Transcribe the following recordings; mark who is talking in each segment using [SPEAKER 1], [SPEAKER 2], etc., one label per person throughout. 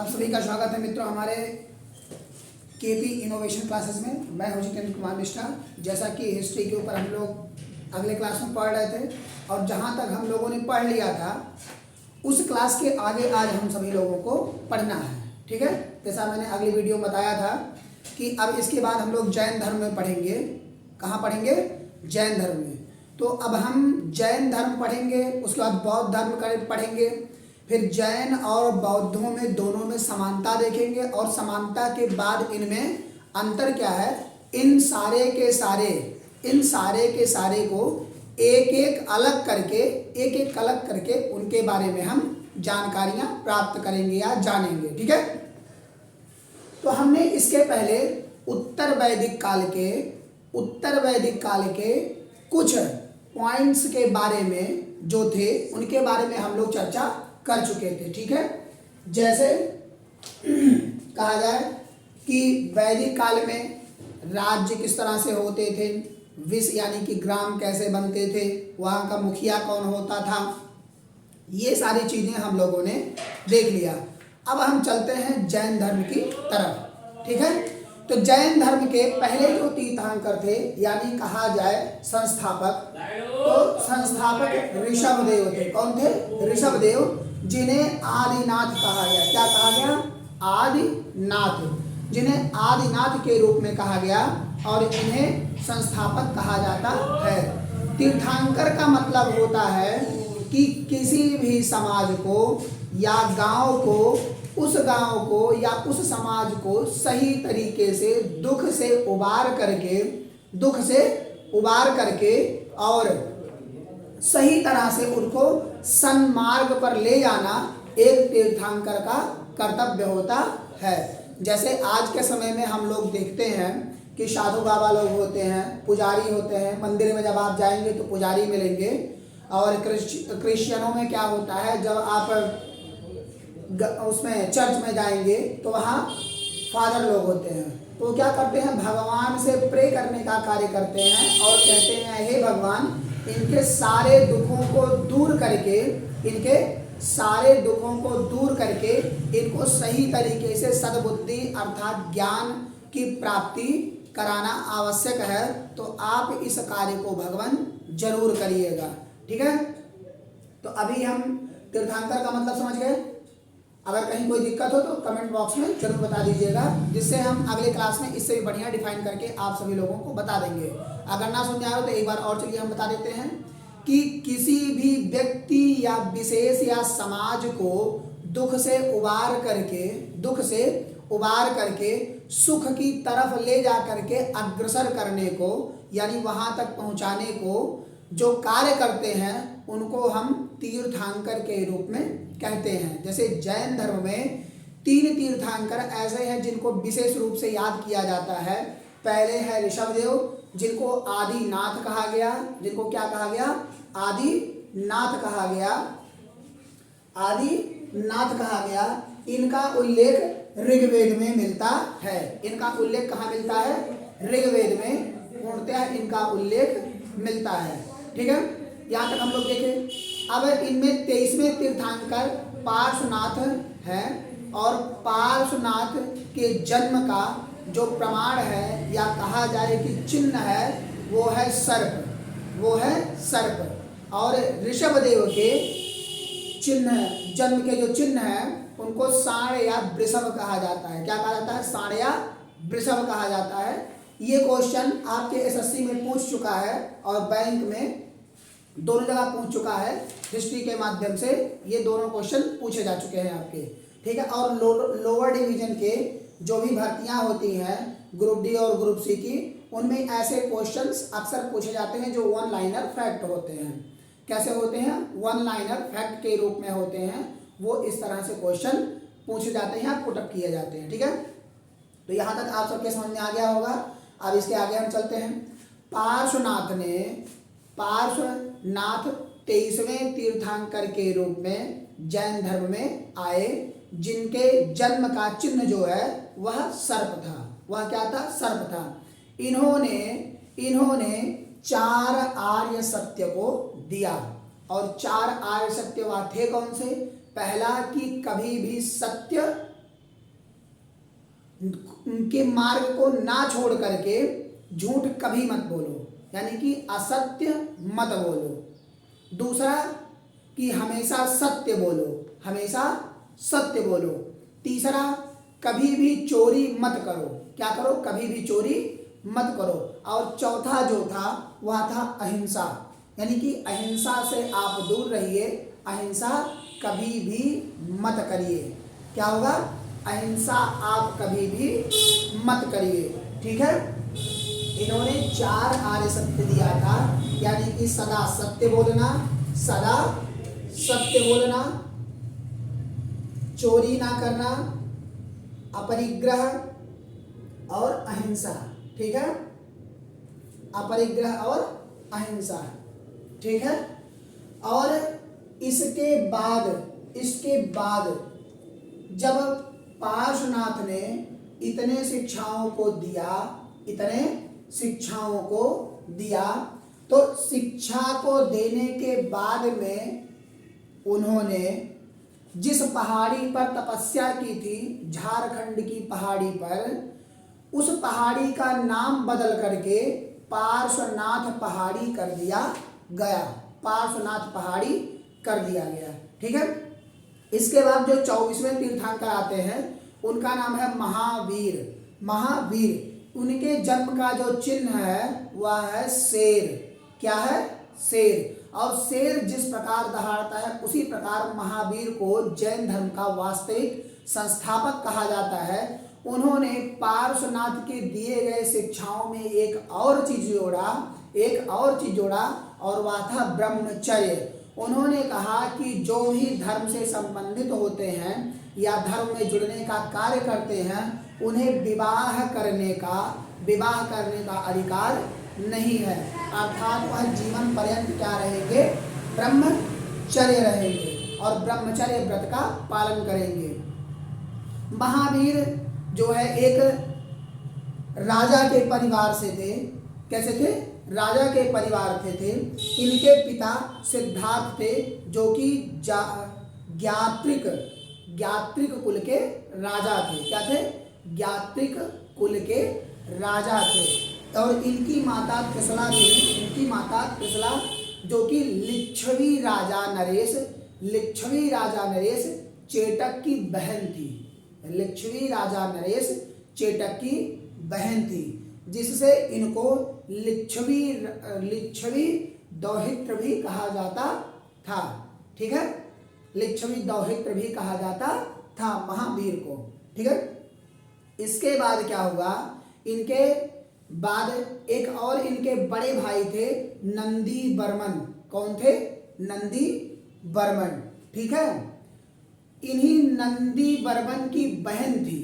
[SPEAKER 1] आप सभी का स्वागत है मित्रों हमारे केपी इनोवेशन क्लासेस में। मैं हूं जितेंद्र कुमार मिश्रा। जैसा कि हिस्ट्री के ऊपर हम लोग अगले क्लास में पढ़ रहे थे और जहां तक हम लोगों ने पढ़ लिया था उस क्लास के आगे आज हम सभी लोगों को पढ़ना है। ठीक है, जैसा मैंने अगली वीडियो में बताया था कि अब इसके बाद हम लोग जैन धर्म में पढ़ेंगे। कहाँ पढ़ेंगे? जैन धर्म में। तो अब हम जैन धर्म पढ़ेंगे, उसके बाद बौद्ध धर्म पढ़ेंगे, फिर जैन और बौद्धों में दोनों में समानता देखेंगे और समानता के बाद इनमें अंतर क्या है, इन सारे के सारे को एक एक अलग करके उनके बारे में हम जानकारियां प्राप्त करेंगे या जानेंगे। ठीक है, तो हमने इसके पहले उत्तर वैदिक काल के कुछ पॉइंट्स के बारे में जो थे उनके बारे में हम लोग चर्चा कर चुके थे। ठीक है, जैसे कहा जाए कि वैदिक काल में राज्य किस तरह से होते थे, विस यानी कि ग्राम कैसे बनते थे, वहाँ का मुखिया कौन होता था, ये सारी चीज़ें हम लोगों ने देख लिया। अब हम चलते हैं जैन धर्म की तरफ। ठीक है, तो जैन धर्म के पहले जो तीर्थंकर थे यानी कहा जाए संस्थापक, तो संस्थापक ऋषभदेव थे। कौन थे? ऋषभदेव, जिन्हें आदिनाथ कहा गया। क्या कहा गया? आदिनाथ, जिन्हें आदिनाथ के रूप में कहा गया और इन्हें संस्थापक कहा जाता है। तीर्थंकर का मतलब होता है कि किसी भी समाज को या गांव को, उस गांव को या उस समाज को सही तरीके से दुख से उबार करके और सही तरह से उनको सन्मार्ग पर ले जाना एक तीर्थंकर का कर्तव्य होता है। जैसे आज के समय में हम लोग देखते हैं कि साधु बाबा लोग होते हैं, पुजारी होते हैं। मंदिर में जब आप जाएंगे तो पुजारी मिलेंगे और क्रिश्चियनों में क्या होता है, जब आप उसमें चर्च में जाएंगे तो वहाँ फादर लोग होते हैं। तो क्या करते हैं? भगवान से प्रे करने का कार्य करते हैं और कहते हैं हे भगवान, इनके सारे दुखों को दूर करके इनको सही तरीके से सद्बुद्धि अर्थात ज्ञान की प्राप्ति कराना आवश्यक है, तो आप इस कार्य को भगवान जरूर करिएगा। ठीक है, तो अभी हम तीर्थंकर का मतलब समझ गए। अगर कहीं कोई दिक्कत हो तो कमेंट बॉक्स में जरूर बता दीजिएगा, जिससे हम अगले क्लास में इससे भी बढ़िया डिफाइन करके आप सभी लोगों को बता देंगे। अगर ना समझ आए तो एक बार और चलिए हम बता देते हैं कि किसी भी व्यक्ति या विशेष या समाज को दुख से उबार करके सुख की तरफ ले जा करके अग्रसर करने को यानी वहां तक पहुंचाने को जो कार्य करते हैं उनको हम तीर्थंकर के रूप में कहते हैं। जैसे जैन धर्म में 3 तीर्थंकर ऐसे हैं जिनको विशेष रूप से याद किया जाता है। पहले है ऋषभदेव, जिनको आदिनाथ कहा गया। जिनको क्या कहा गया? आदिनाथ कहा गया। इनका उल्लेख ऋग्वेद में मिलता है। इनका उल्लेख कहाँ मिलता है? ऋग्वेद में पूर्णतः इनका उल्लेख मिलता है। ठीक है, यहाँ तक हम लोग देखें। अब इनमें 23वें तीर्थंकर पार्श्वनाथ है और पार्श्वनाथ के जन्म का जो प्रमाण है या कहा जाए कि चिन्ह है वो है सर्प। और ऋषभदेव के जन्म के जो चिन्ह है उनको साढ़ या वृषभ कहा जाता है। क्या कहा जाता है? साढ़ या वृषभ कहा जाता है। ये क्वेश्चन आपके एसएससी में पूछ चुका है और बैंक में दोनों जगह पूछ चुका है। हिस्ट्री के माध्यम से ये दोनों क्वेश्चन पूछे जा चुके हैं आपके। ठीक है, और लोअर डिवीजन के जो भी भर्तियां होती हैं ग्रुप डी और ग्रुप सी की, उनमें ऐसे क्वेश्चंस अक्सर पूछे जाते हैं जो 1 लाइनर फैक्ट होते हैं। कैसे होते हैं? 1 लाइनर फैक्ट के रूप में होते हैं। वो इस तरह से क्वेश्चन पूछे जाते हैं, पुटअप किए जाते हैं। ठीक है, तो यहाँ तक आप सबके समझ में आ गया होगा। अब इसके आगे हम चलते हैं। पार्श्वनाथ 23वें तीर्थंकर के रूप में जैन धर्म में आए, जिनके जन्म का चिन्ह जो है वह सर्प था। वह क्या था? सर्प था। इन्होंने 4 आर्य सत्य को दिया और 4 आर्य सत्य वह थे कौन से? पहला कि कभी भी सत्य उनके मार्ग को ना छोड़ करके झूठ कभी मत बोलो, यानी कि असत्य मत बोलो। दूसरा कि हमेशा सत्य बोलो, हमेशा सत्य बोलो। तीसरा कभी भी चोरी मत करो, क्या करो, कभी भी चोरी मत करो। और चौथा जो था वह था अहिंसा, यानी कि अहिंसा से आप दूर रहिए, अहिंसा कभी भी मत करिए। क्या होगा, अहिंसा आप कभी भी मत करिए, ठीक है। इन्होंने 4 आर्य सत्य दिया था, यानी कि सदा सत्य बोलना, सदा सत्य बोलना, चोरी ना करना, अपरिग्रह और अहिंसा, ठीक है, अपरिग्रह और अहिंसा, ठीक है। और इसके बाद जब पार्श्वनाथ ने इतने शिक्षाओं को दिया तो शिक्षा को देने के बाद में उन्होंने जिस पहाड़ी पर तपस्या की थी, झारखंड की पहाड़ी पर, उस पहाड़ी का नाम बदल करके पार्श्वनाथ पहाड़ी कर दिया गया, पार्श्वनाथ पहाड़ी कर दिया गया, ठीक है। इसके बाद जो 24वें तीर्थंकर आते हैं उनका नाम है महावीर। महावीर, उनके जन्म का जो चिन्ह है वह है शेर। क्या है, शेर। और शेर जिस प्रकार दहाड़ता है उसी प्रकार महावीर को जैन धर्म का वास्तविक संस्थापक कहा जाता है। उन्होंने पार्श्वनाथ के दिए गए शिक्षाओं में एक और चीज जोड़ा और वह था ब्रह्मचर्य। उन्होंने कहा कि जो भी धर्म से संबंधित होते हैं या धर्म में जुड़ने का कार्य करते हैं उन्हें विवाह करने का अधिकार नहीं है, अर्थात वह जीवन पर्यंत क्या रहेंगे, ब्रह्मचर्य रहेंगे और ब्रह्मचर्य व्रत का पालन करेंगे। महावीर जो है एक राजा के परिवार से थे। कैसे थे, राजा के परिवार थे। इनके पिता सिद्धार्थ थे जो कि ज्ञात्रिक कुल के राजा थे। क्या थे, ज्ञात्रिक कुल के राजा थे। और इनकी माता त्रिशला थी, इनकी माता त्रिशला जो कि लिच्छवी राजा नरेश चेटक की बहन थी। लिच्छवी राजा नरेश चेटक की बहन थी, जिससे इनको लिच्छवी दौहित्र भी कहा जाता था, ठीक है। लिच्छवी दौहित्र भी कहा जाता था महावीर को, ठीक है। इसके बाद क्या हुआ, इनके बाद एक और इनके बड़े भाई थे नंदी बर्मन। कौन थे, नंदी बर्मन, ठीक है। इन्हीं नंदी बर्मन की बहन थी,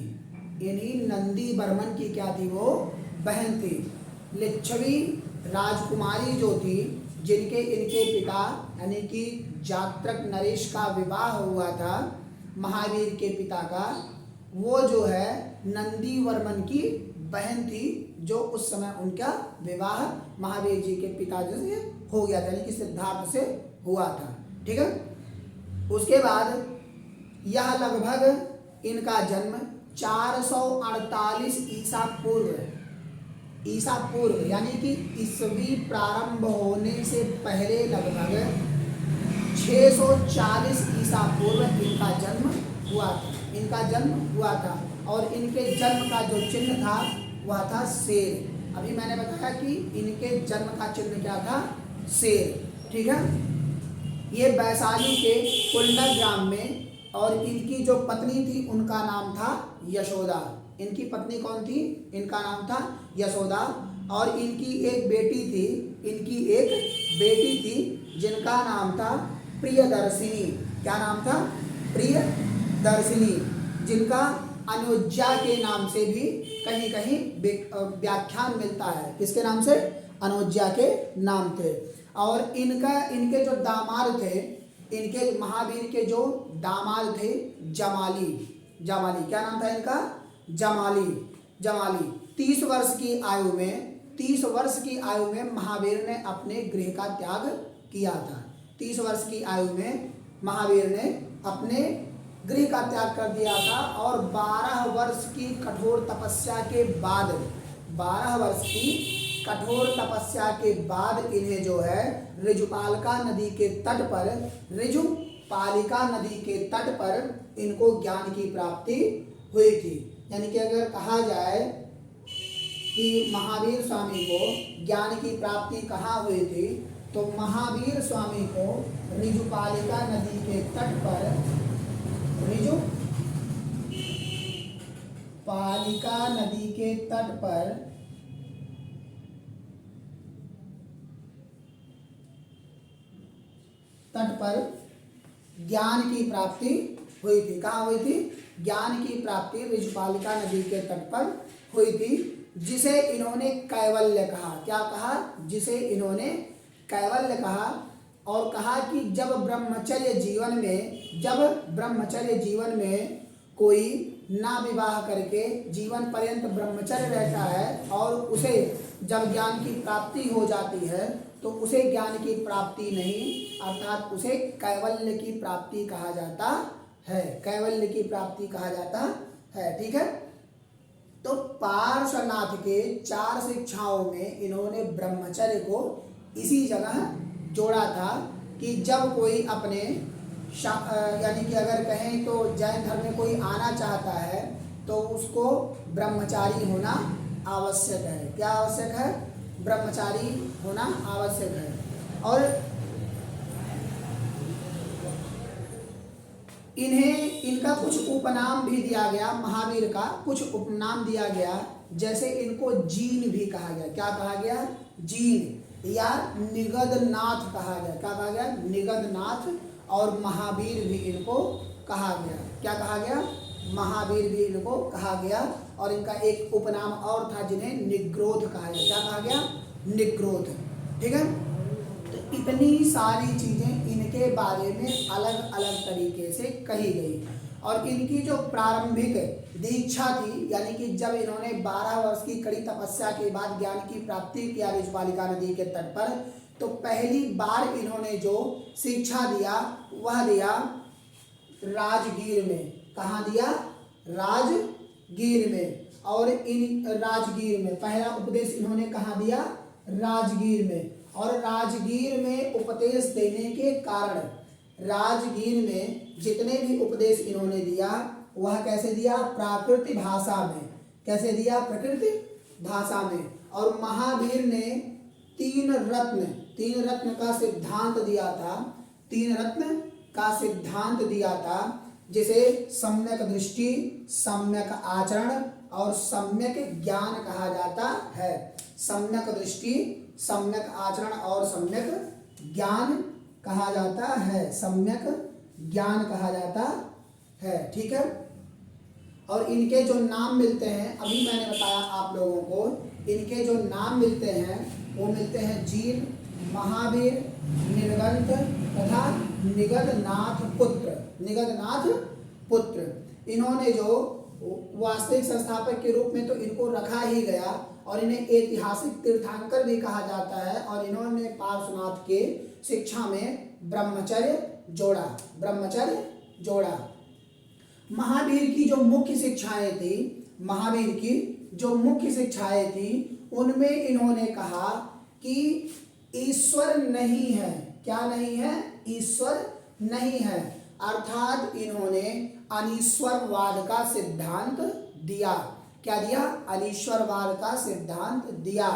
[SPEAKER 1] इन्हीं नंदी बर्मन की क्या थी, वो बहन थी। लिच्छवी राजकुमारी जो थी, जिनके इनके पिता यानी कि जात्रक नरेश का विवाह हुआ था महावीर के पिता का, वो जो है नंदी वर्मन की बहन थी, जो उस समय उनका विवाह महावीर जी के पिताजी से हो गया था, यानी कि सिद्धार्थ से हुआ था, ठीक है। उसके बाद यह लगभग इनका जन्म 448 ईसा पूर्व यानी कि ईस्वी प्रारंभ होने से पहले लगभग 640 ईसा पूर्व इनका जन्म हुआ था। और इनके जन्म का जो चिन्ह था वह था शेर। अभी मैंने बताया कि इनके जन्म का चिन्ह क्या था, शेर, ठीक है। ये वैशाली के कुंडल ग्राम में, और इनकी जो पत्नी थी उनका नाम था यशोदा। इनकी पत्नी कौन थी, इनका नाम था यशोदा। और इनकी एक बेटी थी जिनका नाम था प्रियदर्शिनी। क्या नाम था, प्रियदर्शिनी, जिनका अनुज्जा के नाम से भी कहीं कहीं व्याख्यान मिलता है। किसके नाम से, अनुज्जा के नाम थे। और इनके जो दामाद थे, इनके महावीर के जो दामाद थे जमाली। क्या नाम था इनका, जमाली। 30 वर्ष की आयु में महावीर ने अपने गृह का त्याग किया था। 30 वर्ष की आयु में महावीर ने अपने गृह का त्याग कर दिया था और 12 वर्ष की कठोर तपस्या के बाद 12 वर्ष की कठोर तपस्या के बाद इन्हें जो है ऋजुपालिका नदी के तट पर ऋजुपालिका नदी के तट पर इनको ज्ञान की प्राप्ति हुई थी। यानी कि अगर कहा जाए कि महावीर स्वामी को ज्ञान की प्राप्ति कहाँ हुई थी, तो महावीर स्वामी को ऋजुपालिका नदी के तट पर ऋजुपालिका नदी के तट पर ज्ञान की प्राप्ति हुई थी। कहाँ हुई थी? ज्ञान की प्राप्ति ऋजुपालिका नदी के तट पर हुई थी, जिसे इन्होंने कैवल्य कहा। क्या कहा? जिसे इन्होंने कैवल्य कहा। और कहा कि जब ब्रह्मचर्य जीवन में कोई ना विवाह करके जीवन पर्यंत ब्रह्मचर्य रहता है और उसे जब ज्ञान की प्राप्ति हो जाती है तो उसे ज्ञान की प्राप्ति नहीं, अर्थात उसे कैवल्य की प्राप्ति कहा जाता है। कैवल्य की प्राप्ति कहा जाता है। ठीक है। तो पार्श्वनाथ के 4 शिक्षाओं में इन्होंने ब्रह्मचर्य को इसी जगह जोड़ा था कि जब कोई अपने यानी कि अगर कहें तो जैन धर्म में कोई आना चाहता है तो उसको ब्रह्मचारी होना आवश्यक है। क्या आवश्यक है? ब्रह्मचारी होना आवश्यक है। और इनका कुछ उपनाम भी दिया गया। महावीर का कुछ उपनाम दिया गया, जैसे इनको जीन भी कहा गया। क्या कहा गया? जीन या निगदनाथ कहा गया। क्या कहा गया? निगदनाथ। और महावीर भी इनको कहा गया। क्या कहा गया? महावीर भी इनको कहा गया। और इनका एक उपनाम और था जिन्हें निग्रोध कहा गया। क्या कहा गया? निग्रोध। ठीक है। तो इतनी सारी चीजें इनके बारे में अलग अलग तरीके से कही गई। और इनकी जो प्रारंभिक दीक्षा थी, यानी कि जब इन्होंने 12 वर्ष की कड़ी तपस्या के बाद ज्ञान की प्राप्ति किया ऋजुपालिका नदी के तट पर, तो पहली बार इन्होंने जो शिक्षा दिया वह दिया राजगीर में। कहाँ दिया? राजगीर में। और इन राजगीर में पहला उपदेश इन्होंने कहाँ दिया? राजगीर में। और राजगीर में उपदेश देने के कारण राजगीर में जितने भी उपदेश इन्होंने दिया वह कैसे दिया? प्राकृत भाषा में। कैसे दिया? प्रकृति भाषा में। और महावीर ने 3 रत्न का सिद्धांत दिया था। 3 रत्न का सिद्धांत दिया था, जिसे सम्यक दृष्टि, सम्यक आचरण और सम्यक ज्ञान कहा जाता है। सम्यक दृष्टि, सम्यक आचरण और सम्यक ज्ञान कहा जाता है। सम्यक ज्ञान कहा जाता है। ठीक है। और इनके जो नाम मिलते हैं, अभी मैंने बताया आप लोगों को, इनके जो नाम मिलते हैं वो मिलते हैं जीन, महावीर, निर्गंत तथा निगदनाथ पुत्र। इन्होंने जो वास्तविक संस्थापक के रूप में तो इनको रखा ही गया, और इन्हें ऐतिहासिक तीर्थंकर भी कहा जाता है। और इन्होंने पार्श्वनाथ के शिक्षा में ब्रह्मचर्य जोड़ा। महावीर की जो मुख्य शिक्षाएं थी उनमें इन्होंने कहा कि ईश्वर नहीं है। क्या नहीं है? ईश्वर नहीं है। अर्थात इन्होंने अनीश्वरवाद का सिद्धांत दिया। क्या दिया? अनीश्वरवाद का सिद्धांत दिया।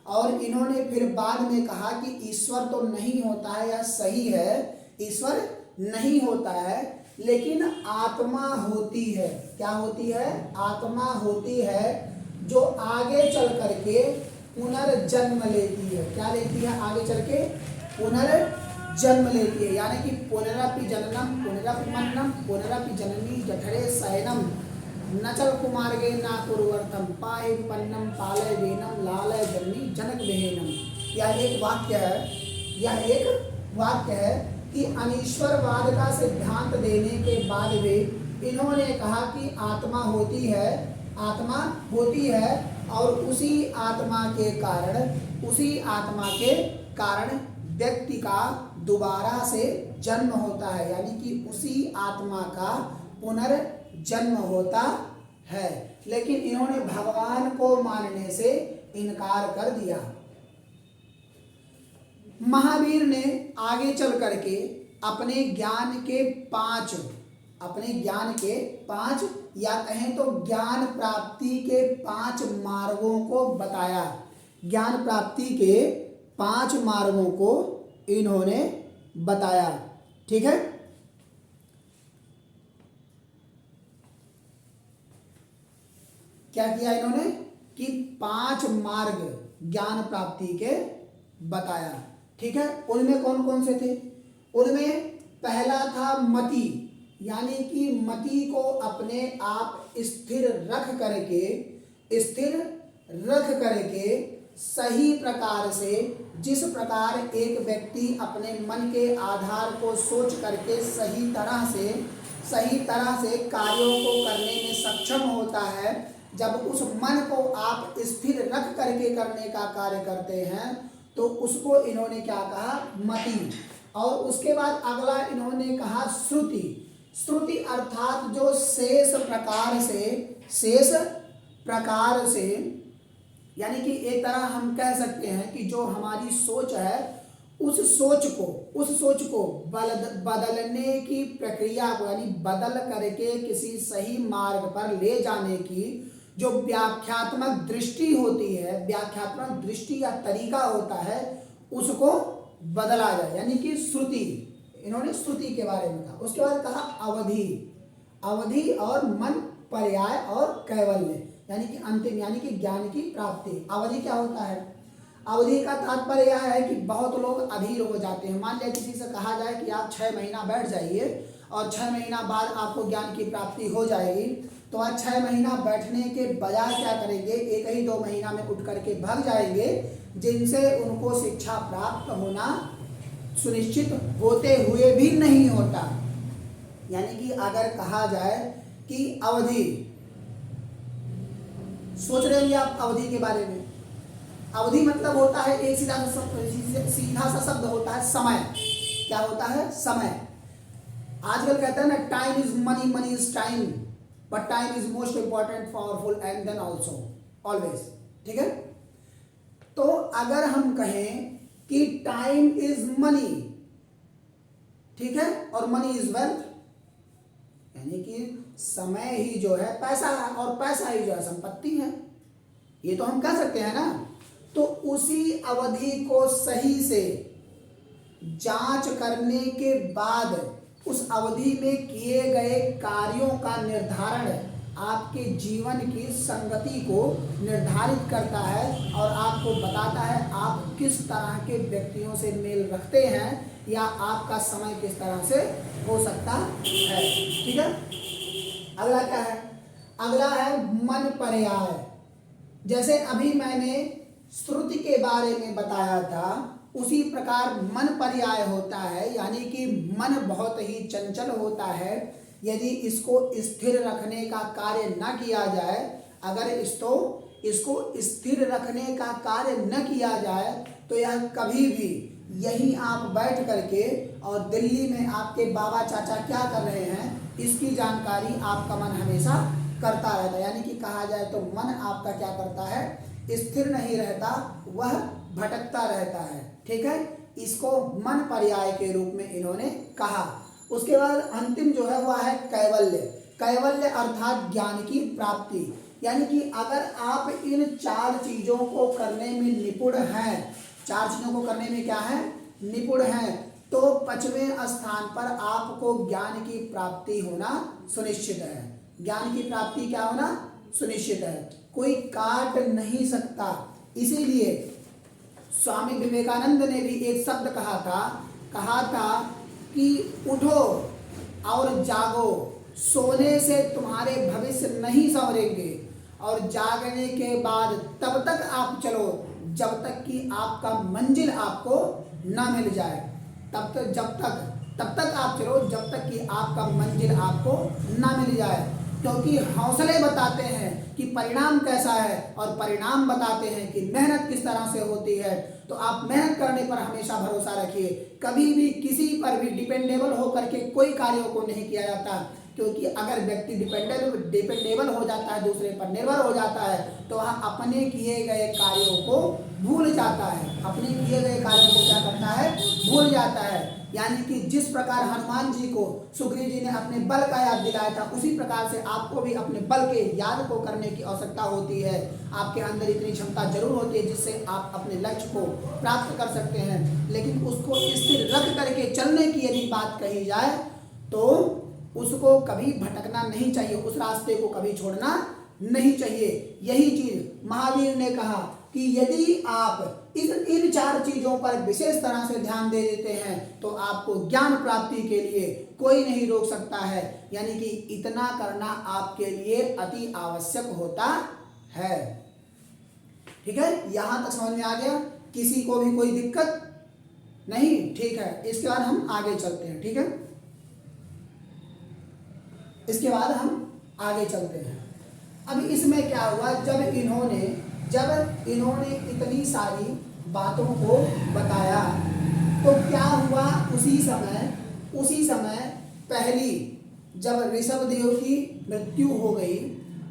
[SPEAKER 1] और इन्होंने फिर बाद में कहा कि ईश्वर तो नहीं होता है, यह सही है, ईश्वर नहीं होता है, लेकिन आत्मा होती है। क्या होती है? आत्मा होती है, जो आगे चल करके पुनर्जन्म लेती है। क्या लेती है? आगे चल के पुनर्जन्म लेती है। यानी कि पुनरपि जननम पुनरपि मरणम पुनरपि जननी जठरे शयनम नचल कुमार्गे ना कुर्वर्थम पाहि विपन्नम पालय वेनम लालय जननी जनक बेहनम। यह एक वाक्य है कि अनीश्वरवाद का सिद्धांत देने के बाद भी इन्होंने कहा कि आत्मा होती है और उसी आत्मा के कारण व्यक्ति का दोबारा से जन्म होता है। यानी कि उसी आत्मा का पुनर्जन्म होता है। लेकिन इन्होंने भगवान को मानने से इनकार कर दिया। महावीर ने आगे चल करके अपने ज्ञान के पांच या कहें तो ज्ञान प्राप्ति के 5 मार्गों को बताया। ज्ञान प्राप्ति के 5 मार्गों को इन्होंने बताया। ठीक है, क्या किया इन्होंने कि 5 मार्ग ज्ञान प्राप्ति के बताया। ठीक है, उनमें कौन कौन से थे? उनमें पहला था मति, यानी कि मति को अपने आप स्थिर रख करके सही प्रकार से, जिस प्रकार एक व्यक्ति अपने मन के आधार को सोच करके सही तरह से कार्यों को करने में सक्षम होता है, जब उस मन को आप स्थिर रख करके करने का कार्य करते हैं तो उसको इन्होंने क्या कहा? मति। और उसके बाद अगला इन्होंने कहा श्रुति। श्रुति अर्थात जो शेष प्रकार से यानी कि एक तरह हम कह सकते हैं कि जो हमारी सोच है उस सोच को बदलने की प्रक्रिया को, यानी बदल करके किसी सही मार्ग पर ले जाने की जो व्याख्यात्मक दृष्टि होती है, व्याख्यात्मक दृष्टि या तरीका होता है, उसको बदला जाए, यानी कि श्रुति। इन्होंने श्रुति के बारे में कहा। उसके बाद कहा अवधि और मन पर्याय और कैवल्य, यानी कि अंतिम, यानी कि ज्ञान की प्राप्ति। अवधि क्या होता है? अवधि का तात्पर्य यह है कि बहुत लोग अधीर हो जाते हैं। मान लिया किसी से कहा जाए कि आप 6 महीना बैठ जाइए और 6 महीना बाद आपको ज्ञान की प्राप्ति हो जाएगी, तो आज 6 महीना बैठने के बजाय क्या करेंगे? 1 ही 2 महीना में उठ करके भाग जाएंगे, जिनसे उनको शिक्षा प्राप्त होना सुनिश्चित होते हुए भी नहीं होता। यानी कि अगर कहा जाए कि अवधि, सोच रहे होंगे आप अवधि के बारे में। अवधि मतलब होता है एक सीधा सा शब्द होता है समय। क्या होता है? समय। आजकल कहते हैं ना, time is money, money is time, but time is most important, powerful and then also always. ठीक है, तो अगर हम कहें कि टाइम इज मनी, ठीक है, और मनी इज वेल्थ, यानी कि समय ही जो है पैसा है और पैसा ही जो है संपत्ति है, ये तो हम कह सकते हैं ना। तो उसी अवधि को सही से जांच करने के बाद उस अवधि में किए गए कार्यों का निर्धारण आपके जीवन की संगति को निर्धारित करता है और आपको बताता है आप किस तरह के व्यक्तियों से मेल रखते हैं या आपका समय किस तरह से हो सकता है। ठीक है, अगला क्या है? अगला है मन पर्याय। जैसे अभी मैंने श्रुति के बारे में बताया था, उसी प्रकार मन पर्याय होता है, यानी कि मन बहुत ही चंचल होता है। यदि इसको स्थिर रखने का कार्य न किया जाए, अगर इसको स्थिर रखने का कार्य न किया जाए तो यह कभी भी यहीं आप बैठ करके और दिल्ली में आपके बाबा चाचा क्या कर रहे हैं इसकी जानकारी आपका मन हमेशा करता रहता है। यानी कि कहा जाए तो मन आपका क्या करता है? स्थिर नहीं रहता, वह भटकता रहता है। ठीक है, इसको मन पर्याय के रूप में इन्होंने कहा। उसके बाद अंतिम जो है वह है कैवल्य। कैवल्य अर्थात ज्ञान की प्राप्ति, यानी कि अगर आप इन 4 चीजों को करने में निपुण हैं, 4 चीजों को करने में क्या है? निपुण हैं, तो 5वें स्थान पर आपको ज्ञान की प्राप्ति होना सुनिश्चित है। ज्ञान की प्राप्ति क्या होना सुनिश्चित है, कोई काट नहीं सकता। इसीलिए स्वामी विवेकानंद ने भी एक शब्द कहा था कि उठो और जागो, सोने से तुम्हारे भविष्य नहीं संवरेंगे, और जागने के बाद तब तक आप चलो जब तक कि आपका मंजिल आपको ना मिल जाए। तब तक आप चलो जब तक कि आपका मंजिल आपको ना मिल जाए, क्योंकि हौसले बताते हैं कि परिणाम कैसा है और परिणाम बताते हैं कि मेहनत किस तरह से होती है। तो आप मेहनत करने पर हमेशा भरोसा रखिए। कभी भी किसी पर भी डिपेंडेबल होकर के कोई कार्यों को नहीं किया जाता। क्योंकि अगर व्यक्ति डिपेंडेबल हो जाता है, दूसरे पर निर्भर हो जाता है, तो वह अपने किए गए कार्यों को भूल जाता है, अपने किए गए कार्यों को क्या करता है, भूल जाता है। यानी कि जिस प्रकार हनुमान जी को सुग्रीव जी ने अपने बल का याद दिलाया था, उसी प्रकार से आपको भी अपने बल के याद को करने की आवश्यकता होती है। आपके अंदर इतनी क्षमता जरूर होती है जिससे आप अपने लक्ष्य को प्राप्त कर सकते हैं, लेकिन उसको स्थिर रख करके चलने की यदि बात कही जाए तो उसको कभी भटकना नहीं चाहिए, उस रास्ते को कभी छोड़ना नहीं चाहिए। यही चीज महावीर ने कहा कि यदि आप इन 4 चीजों पर विशेष तरह से ध्यान दे देते हैं तो आपको ज्ञान प्राप्ति के लिए कोई नहीं रोक सकता है। यानी कि इतना करना आपके लिए अति आवश्यक होता है। ठीक है, यहां तक समझ में आ गया? किसी को भी कोई दिक्कत नहीं? ठीक है, इसके बाद हम आगे चलते हैं। ठीक है, इसके बाद हम आगे चलते हैं। अब इसमें क्या हुआ, जब इन्होंने इतनी सारी बातों को बताया तो क्या हुआ, उसी समय पहली जब ऋषभदेव की मृत्यु हो गई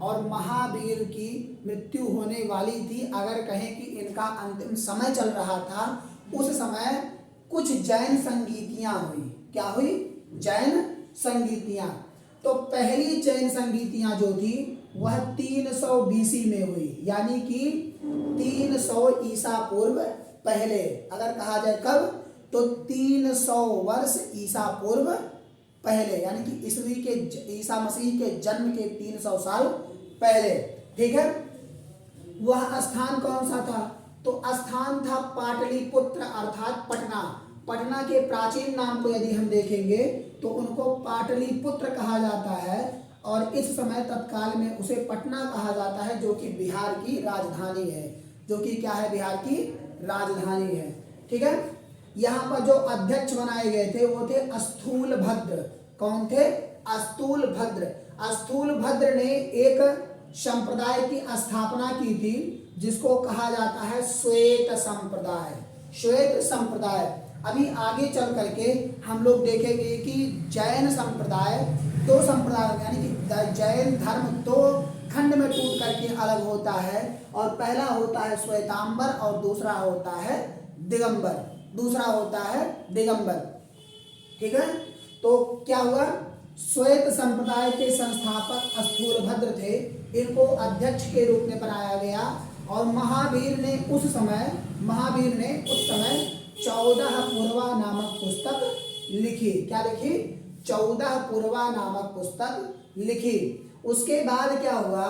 [SPEAKER 1] और महावीर की मृत्यु होने वाली थी, अगर कहें कि इनका अंतिम समय चल रहा था, उस समय कुछ जैन संगीतियां हुई। क्या हुई? जैन संगीतियां। तो पहली जैन संगीतियां जो थी वह 300 बीसी में हुई, यानी कि 300 ईसा पूर्व पहले। अगर कहा जाए कब, तो 300 वर्ष ईसा पूर्व पहले, यानी कि ईसा मसीह के जन्म के 300 साल पहले। ठीक है, वह स्थान कौन सा था? तो स्थान था पाटलिपुत्र अर्थात पटना। पटना के प्राचीन नाम को यदि हम देखेंगे तो उनको पाटलिपुत्र कहा जाता है, और इस समय तत्काल में उसे पटना कहा जाता है, जो कि बिहार की राजधानी है। जो कि क्या है? बिहार की राजधानी है। ठीक है, यहाँ पर जो अध्यक्ष बनाए गए थे वो थे स्थूलभद्र। कौन थे? स्थूलभद्र। स्थूलभद्र ने एक संप्रदाय की स्थापना की थी जिसको कहा जाता है श्वेत संप्रदाय। श्वेत संप्रदाय। अभी आगे चल करके हम लोग देखेंगे कि जैन संप्रदाय 2 संप्रदाय, यानी कि जैन धर्म 2 खंड में टूट करके अलग होता है, और पहला होता है श्वेतांबर और दूसरा होता है दिगंबर। ठीक है, तो क्या हुआ? श्वेत संप्रदाय के संस्थापक स्थूलभद्र थे, इनको अध्यक्ष के रूप में बनाया गया, और महावीर ने उस समय 14 पूर्वा नामक पुस्तक लिखी। क्या लिखी? 14 पूर्वा नामक पुस्तक लिखी। उसके बाद क्या हुआ?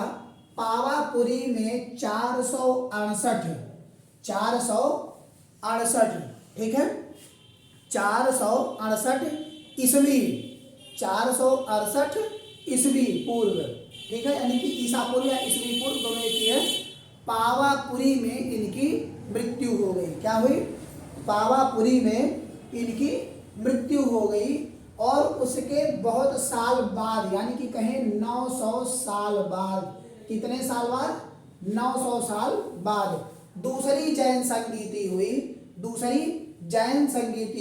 [SPEAKER 1] पावापुरी में 468, ठीक है, 468 ईस्वी पूर्व। ठीक है, यानी कि ईसा पूर्व या ईस्वी पूर्व दोनों एक ही है। पावापुरी में इनकी मृत्यु हो गई। क्या हुई? पावापुरी में इनकी मृत्यु हो गई, और उसके बहुत साल बाद, यानी कि कहें 900 साल बाद, कितने साल बाद? 900 साल बाद दूसरी जैन संगीति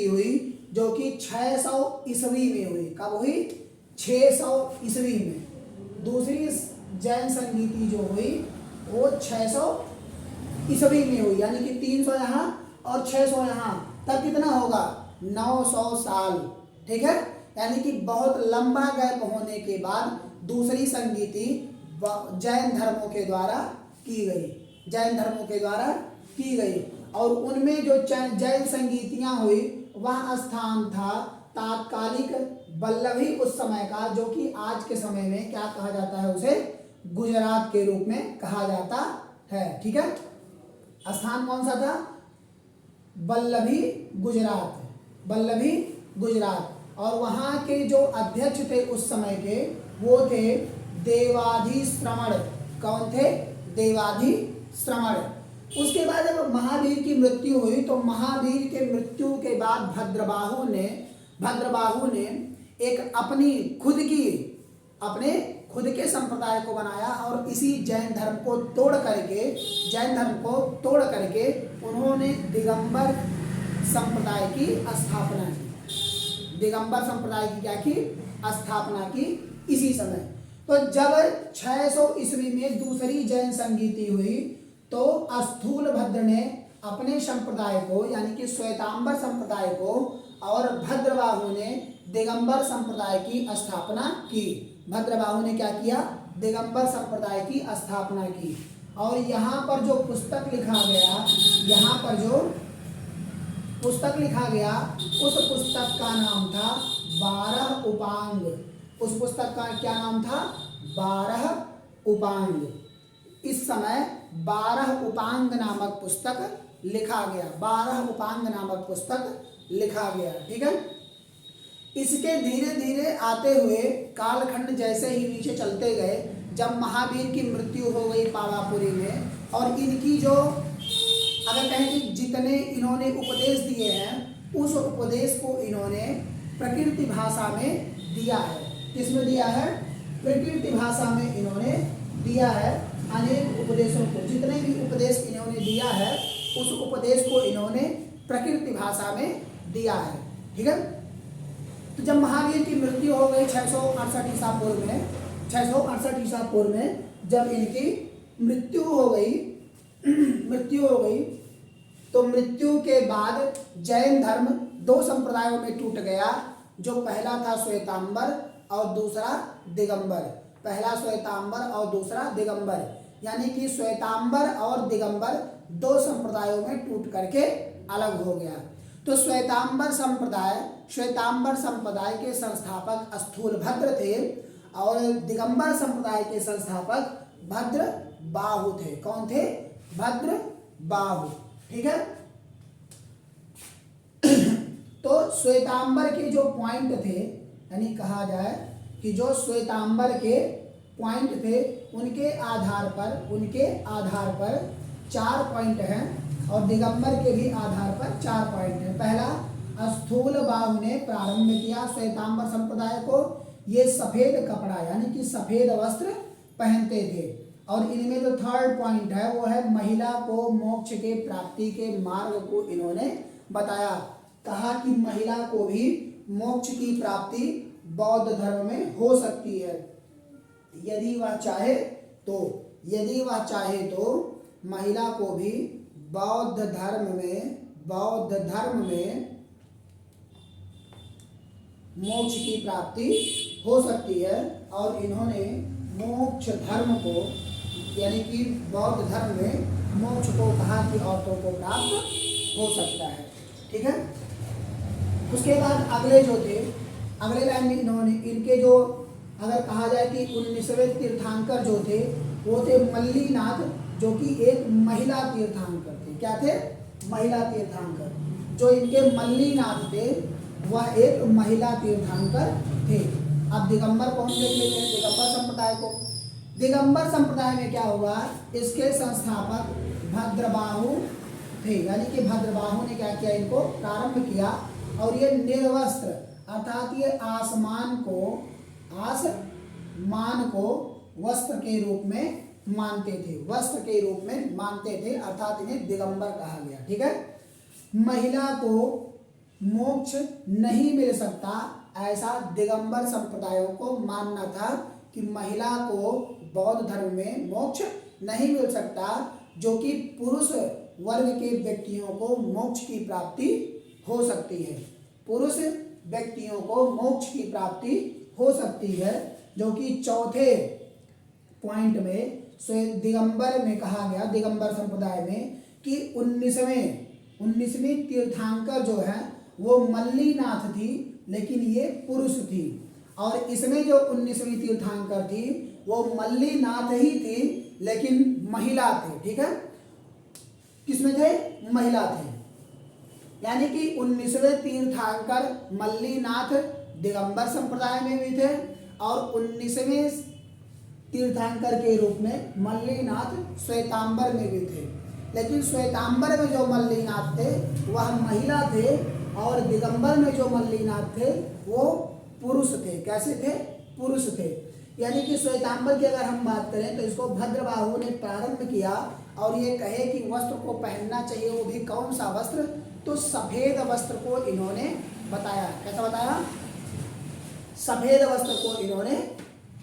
[SPEAKER 1] हुई, जो कि 600 ईस्वी में हुई। कब हुई? 600 ईस्वी में। दूसरी जैन संगीति जो हुई वो 600 ईस्वी में हुई, यानी कि 300 यहाँ और 600 यहाँ, तब कितना होगा? 900 साल। ठीक है, यानी कि बहुत लंबा गैप होने के बाद दूसरी संगीति जैन धर्मों के द्वारा की गई, और उनमें जो जैन संगीतियां हुई वह स्थान था तात्कालिक वल्लभी उस समय का, जो कि आज के समय में क्या कहा जाता है? उसे गुजरात के रूप में कहा जाता है। ठीक है, स्थान कौन सा था? वल्लभी गुजरात। और वहाँ के जो अध्यक्ष थे उस समय के, वो थे देवाधिश्रमण। कौन थे? देवाधिश्रमण। उसके बाद जब महावीर की मृत्यु हुई तो महावीर के मृत्यु के बाद भद्रबाहु ने एक अपने खुद के संप्रदाय को बनाया, और इसी जैन धर्म को तोड़ करके उन्होंने दिगंबर संप्रदाय की स्थापना की। इसी समय। तो जब 600 ईस्वी में दूसरी जैन संगीति हुई तो स्थूलभद्र ने अपने संप्रदाय को यानी कि श्वेतांबर संप्रदाय को और भद्रबाहु ने दिगंबर संप्रदाय की स्थापना की। भद्रबाहु ने क्या किया? दिगंबर संप्रदाय की स्थापना की। और यहाँ पर जो पुस्तक लिखा गया, यहाँ पर जो पुस्तक लिखा गया उस पुस्तक का नाम था 12 उपांग। उस पुस्तक का क्या नाम था? 12 उपांग। इस समय 12 उपांग नामक पुस्तक लिखा गया। 12 उपांग नामक पुस्तक लिखा गया। ठीक है। इसके धीरे धीरे आते हुए कालखंड जैसे ही नीचे चलते गए, जब महावीर की मृत्यु हो गई पावापुरी में, और इनकी जो अगर कहें कि जितने इन्होंने उपदेश दिए हैं उस उपदेश को इन्होंने प्रकृति भाषा में दिया है। किसमें दिया है? प्रकृति भाषा में इन्होंने दिया है। अनेक उपदेशों को, जितने भी उपदेश इन्होंने दिया है उस उपदेश को इन्होंने प्रकृति भाषा में दिया है। ठीक है। तो जब महावीर की मृत्यु हो गई 668 ईसा पूर्व में, 668 ईसा पूर्व में जब इनकी मृत्यु हो गई तो मृत्यु के बाद जैन धर्म 2 संप्रदायों में टूट गया। जो पहला था श्वेतांबर और दूसरा दिगंबर। पहला श्वेतांबर और दूसरा दिगंबर, यानी कि श्वेतांबर और दिगंबर 2 संप्रदायों में टूट करके अलग हो गया। तो श्वेतांबर संप्रदाय के संस्थापक स्थूलभद्र थे और दिगंबर संप्रदाय के संस्थापक भद्रबाहु थे। कौन थे? भद्रबाहु। ठीक है। तो श्वेतांबर के जो पॉइंट थे, यानी कहा जाए कि जो श्वेतांबर के पॉइंट थे उनके आधार पर 4 पॉइंट हैं और दिगंबर के भी आधार पर 4 पॉइंट हैं। पहला, स्थूलबाहु ने प्रारंभ किया श्वेतांबर संप्रदाय को। ये सफेद कपड़ा यानी कि सफेद वस्त्र पहनते थे। और इनमें जो 3rd पॉइंट है वो है महिला को मोक्ष के प्राप्ति के मार्ग को इन्होंने बताया। कहा कि महिला को भी मोक्ष की प्राप्ति बौद्ध धर्म में हो सकती है यदि वह चाहे तो महिला को भी बौद्ध धर्म में मोक्ष की प्राप्ति हो सकती है। और इन्होंने मोक्ष धर्म को यानी कि बौद्ध धर्म में मोक्ष को कहा कि औरतों को प्राप्त हो सकता है। ठीक है। उसके बाद अगले जो थे, अगले लाइन में इन्होंने इनके जो अगर कहा जाए कि 19वें तीर्थंकर जो थे वो थे मल्लीनाथ, जो कि एक महिला तीर्थंकर थे। क्या थे? महिला तीर्थंकर। जो इनके मल्लीनाथ थे वह एक महिला तीर्थंकर थे। अब दिगंबर कौन देख लेते हैं? दिगंबर संप्रदाय को। दिगंबर संप्रदाय में क्या हुआ? इसके संस्थापक भद्रबाहु थे, यानी कि भद्रबाहु ने क्या किया? इनको प्रारंभ किया। और ये निर्वस्त्र अर्थात ये आसमान को वस्त्र के रूप में मानते थे, वस्त्र के रूप में मानते थे, अर्थात इन्हें दिगंबर कहा गया। ठीक है। महिला को मोक्ष नहीं मिल सकता, ऐसा दिगंबर संप्रदायों को मानना था कि महिला को बौद्ध धर्म में मोक्ष नहीं मिल सकता, जो कि पुरुष वर्ग के व्यक्तियों को मोक्ष की प्राप्ति हो सकती है। पुरुष व्यक्तियों को मोक्ष की प्राप्ति हो सकती है, जो कि चौथे पॉइंट में दिगंबर में कहा गया, दिगंबर संप्रदाय में, कि 19वीं तीर्थंकर जो है वो मल्लीनाथ थी, लेकिन ये पुरुष थी। और इसमें जो 19वीं तीर्थंकर थी वो मल्लीनाथ ही थी, लेकिन महिला थे। ठीक है। किसमें थे? महिला थे। यानी कि 19वें तीर्थंकर मल्लीनाथ दिगंबर संप्रदाय में भी थे और 19वें तीर्थंकर के रूप में मल्लीनाथ श्वेतांबर में भी थे। लेकिन श्वेतांबर में जो मल्लीनाथ थे वह महिला थे और दिगंबर में जो मल्लीनाथ थे वो पुरुष थे। कैसे थे? पुरुष थे। यानी कि श्वेतांबर की अगर हम बात करें तो इसको भद्रबाहु ने प्रारंभ किया और ये कहे कि वस्त्र को पहनना चाहिए, वो भी कौन सा वस्त्र? तो सफेद वस्त्र को इन्होंने बताया। कैसा बताया? सफेद वस्त्र को इन्होंने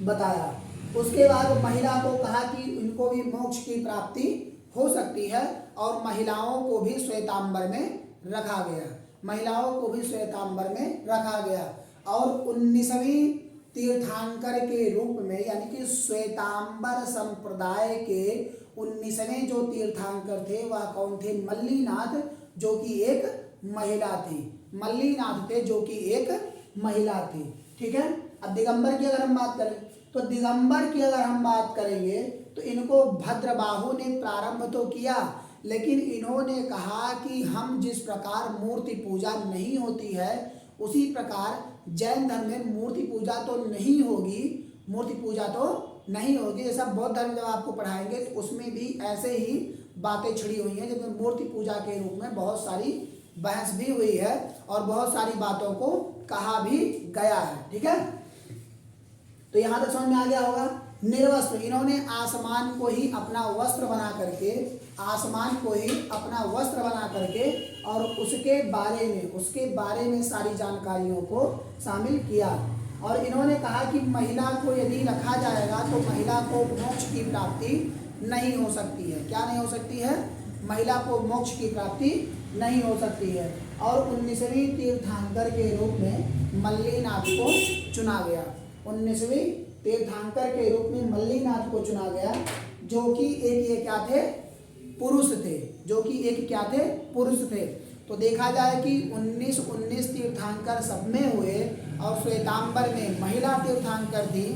[SPEAKER 1] बताया। उसके बाद महिला को कहा कि इनको भी मोक्ष की प्राप्ति हो सकती है और महिलाओं को भी श्वेतांबर में रखा गया, महिलाओं को भी श्वेतांबर में रखा गया। और 19वीं तीर्थंकर के रूप में, यानी कि श्वेतांबर संप्रदाय के 19वें जो तीर्थंकर थे वह कौन थे? मल्लीनाथ, जो कि एक महिला थी। मल्लीनाथ थे जो कि एक महिला थी। ठीक है। अब दिगंबर की अगर हम बात करें तो दिगंबर की अगर हम बात करेंगे तो इनको भद्रबाहु ने प्रारंभ तो किया, लेकिन इन्होंने कहा कि हम जिस प्रकार मूर्ति पूजा नहीं होती है उसी प्रकार जैन धर्म में मूर्ति पूजा तो नहीं होगी, मूर्ति पूजा तो नहीं होगी। जैसा बौद्ध धर्म जब आपको पढ़ाएंगे तो उसमें भी ऐसे ही बातें छिड़ी हुई हैं, जिसमें मूर्ति पूजा के रूप में बहुत सारी बहस भी हुई है और बहुत सारी बातों को कहा भी गया है। ठीक है, तो यहाँ तक समझ में आ गया होगा। निर्वस्त्र, इन्होंने आसमान को ही अपना वस्त्र बना करके, आसमान को ही अपना वस्त्र बना करके और उसके बारे में सारी जानकारियों को शामिल किया। और इन्होंने कहा कि महिला को यदि रखा जाएगा तो महिला को मोक्ष की प्राप्ति नहीं हो सकती है। क्या नहीं हो सकती है? महिला को मोक्ष की प्राप्ति नहीं हो सकती है। और 19वीं तीर्थंकर के रूप में मल्लीनाथ को चुना गया। 19वीं तीर्थंकर के रूप में मल्लीनाथ को चुना गया, जो कि एक ये क्या थे? पुरुष थे, जो कि एक क्या थे? पुरुष थे। तो देखा जाए कि 19 तीर्थंकर सब में हुए और श्वेतांबर में महिला तीर्थंकर थी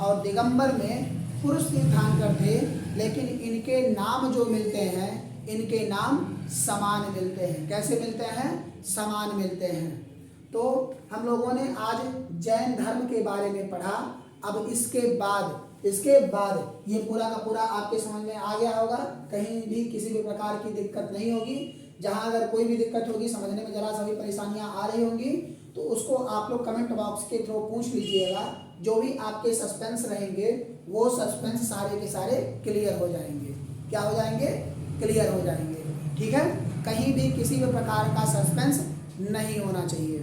[SPEAKER 1] और दिगंबर में पुरुष तीर्थंकर थे, लेकिन इनके नाम जो मिलते हैं, इनके नाम समान मिलते हैं। कैसे मिलते हैं? समान मिलते हैं। तो हम लोगों ने आज जैन धर्म के बारे में पढ़ा। अब इसके बाद ये पूरा का पूरा आपके समझ में आ गया होगा, कहीं भी किसी भी प्रकार की दिक्कत नहीं होगी। जहां अगर कोई भी दिक्कत होगी, समझने में जरा सा भी परेशानियां आ रही होंगी तो उसको आप लोग कमेंट बॉक्स के थ्रू पूछ लीजिएगा। जो भी आपके सस्पेंस रहेंगे वो सस्पेंस सारे के सारे क्लियर हो जाएंगे। क्या हो जाएंगे? क्लियर हो जाएंगे। ठीक है, कहीं भी किसी भी प्रकार का सस्पेंस नहीं होना चाहिए।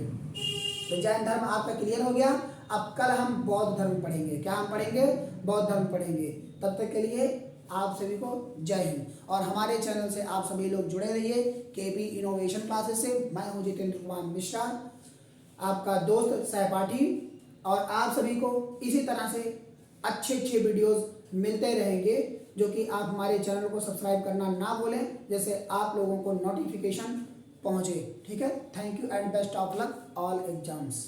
[SPEAKER 1] तो जैन धर्म आपका क्लियर हो गया। अब कल हम बौद्ध धर्म पढ़ेंगे। क्या हम पढ़ेंगे? बौद्ध धर्म पढ़ेंगे। तब तक के लिए आप सभी को जय हिंद। और हमारे चैनल से आप सभी लोग जुड़े रहिए केपी इनोवेशन क्लासेस से। मैं हूं जितेंद्र कुमार मिश्रा, आपका दोस्त सहपाठी, और आप सभी को इसी तरह से अच्छे वीडियोस मिलते रहेंगे, जो कि आप हमारे चैनल को सब्सक्राइब करना ना भूलें, जैसे आप लोगों को नोटिफिकेशन पहुंचे। ठीक है, thank you and best of luck all exams.